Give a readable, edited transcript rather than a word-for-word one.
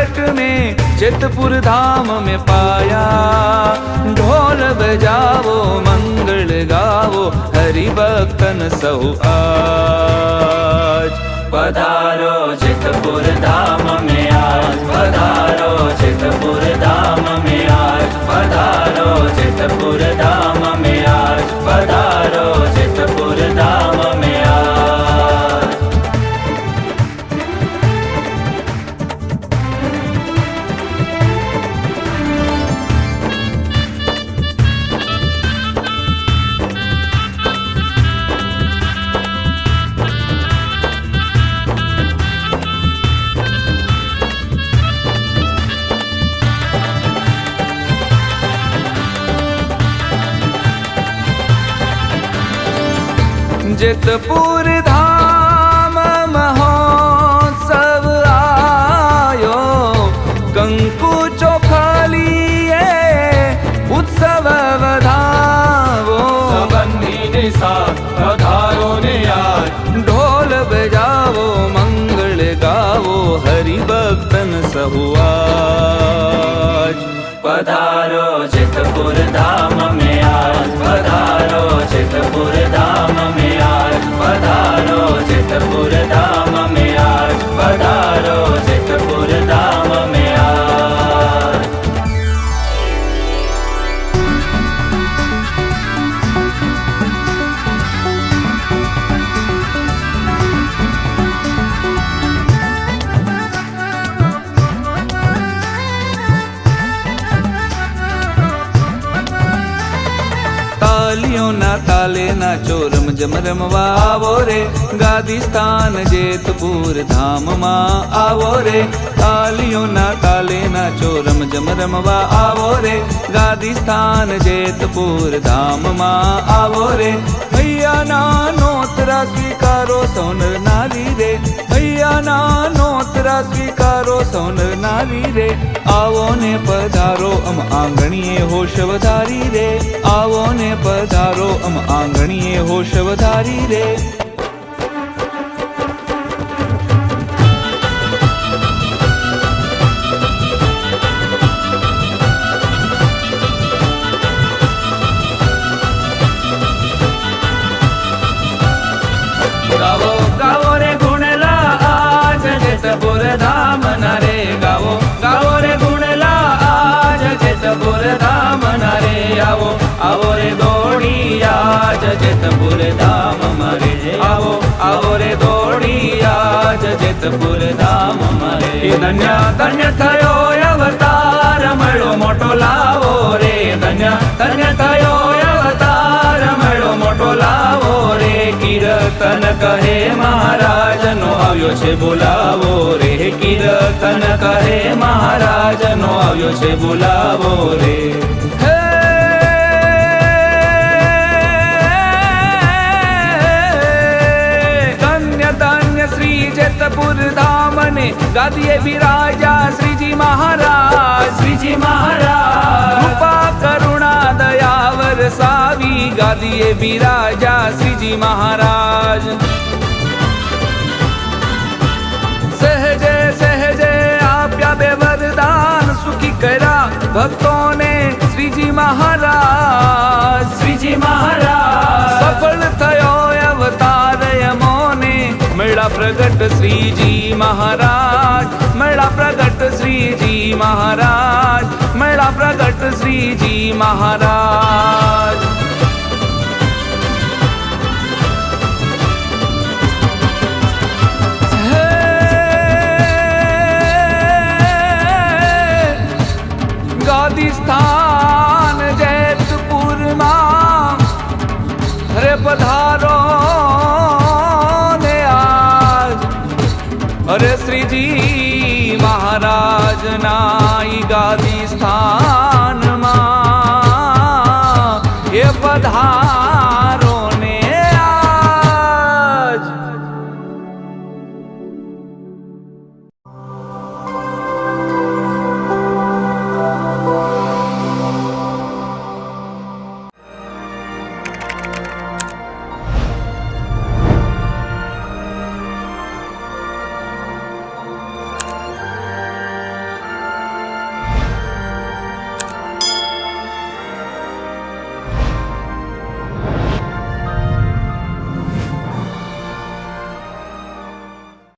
प्रगट में जेतपुर धाम में पाया। ढोल बजावो मंगल गावो हरि भक्तन सहु आज। पधारो जेतपुर धाम में आज, पधारो जेतपुर धाम में आज, पधारो जेतपुर धाम में आज, पधारो जेतपुर धाम में आज। जेतपुर धाम महोत्सव आयो, कंकु चोखालिए उत्सव वधावो। संबंधी ने साथ पधारो ने आज, ढोल बजावो मंगल गावो हरि भक्तन सहु आज। पधारो जेतपुर धाम में आज, पधारो जेतपुर धाम में आज, पधारो जेतपुर धाम में आज, पधारो जेतपुर धाम में आज। तालियों ना ताले ना चोरम जम रमवा आवो रे, गादी स्थान जेतपुर धाम मां आवो रे। तालियों ना ताले ना चोरम जम रमवा आवो रे, गादी स्थान जेतपुर धाम मां आवो रे। भैया ना नोतरा स्वीकारो सोनर नारी रे, भैया ना नोतरा स्वीकारो सोनर नारी रे। आवो ने पधारो अम आंगणीए होश वधारी रे, आवो ने पधारो अम आंगणीए होश वधारी रे। गावो गावो रे गुणला आज जेतपुर धाम न रे, गावो गावो रे गुणला आज जेतपुर धाम न रे। आवो आवो रे दौड़ी आज जेतपुर धाम मरे, आवो आवो रे दौड़ी आज जेतपुर धाम मरे। धन्य धन्य थयो अवतार मळो मोटो लावो रे, धन्य धन्य थयो अवतार मळो मोटो लावो रे। कीर्तन कहे महाराज नो આવ્યો છે બોલાવો રે, कीर्तन कहे महाराज नो આવ્યો છે બોલાવો રે। जेतपुर धाम ने गादिए विराजा श्रीजी महाराज, श्रीजी महाराज। कृपा करुणा दया वरसावी गादिए विराजा श्रीजी महाराज। सहजे सहजे आप्या बे वरदान सुखी करा भक्तों ने श्रीजी महाराज, श्रीजी महाराज। सफल थयो अवतार यमोने मेरा प्रगट श्रीजी महाराज, मेरा प्रगट श्रीजी महाराज, मेरा प्रगट श्रीजी महाराज। गादी स्थान जेतपुर मां रे पधारो ने आज। अरे श्रीजी महाराज नाई गादी स्थान